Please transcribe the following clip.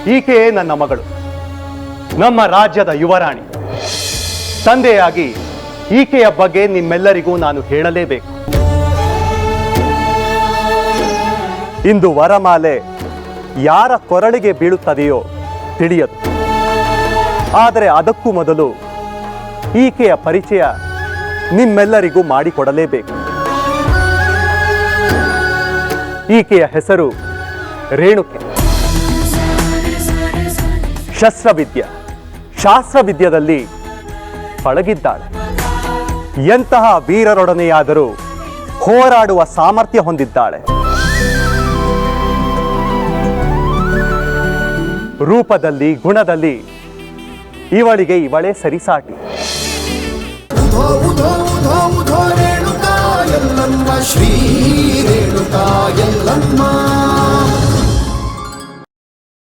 ಈಕೆಯೇ ನನ್ನ ಮಗಳು, ನಮ್ಮ ರಾಜ್ಯದ ಯುವರಾಣಿ. ತಂದೆಯಾಗಿ ಈಕೆಯ ಬಗ್ಗೆ ನಿಮ್ಮೆಲ್ಲರಿಗೂ ನಾನು ಹೇಳಲೇಬೇಕು. ಇಂದು ವರಮಾಲೆ ಯಾರ ಕೊರಳಿಗೆ ಬೀಳುತ್ತದೆಯೋ ತಿಳಿಯದು. ಆದರೆ ಅದಕ್ಕೂ ಮೊದಲು ಈಕೆಯ ಪರಿಚಯ ನಿಮ್ಮೆಲ್ಲರಿಗೂ ಮಾಡಿಕೊಡಲೇಬೇಕು. ಈಕೆಯ ಹೆಸರು ರೇಣುಕೆ. ಶಾಸ್ತ್ರವಿದ್ಯದಲ್ಲಿ ಪಳಗಿದ್ದಾಳೆ. ಎಂತಹ ವೀರರೊಡನೆಯಾದರೂ ಹೋರಾಡುವ ಸಾಮರ್ಥ್ಯ ಹೊಂದಿದ್ದಾಳೆ. ರೂಪದಲ್ಲಿ, ಗುಣದಲ್ಲಿ ಇವಳೇ ಸರಿಸಾಟಿ. ರೇಣುಕಾ ಯಲ್ಲಮ್ಮ, ಶ್ರೀ ರೇಣುಕಾ ಯಲ್ಲಮ್ಮ.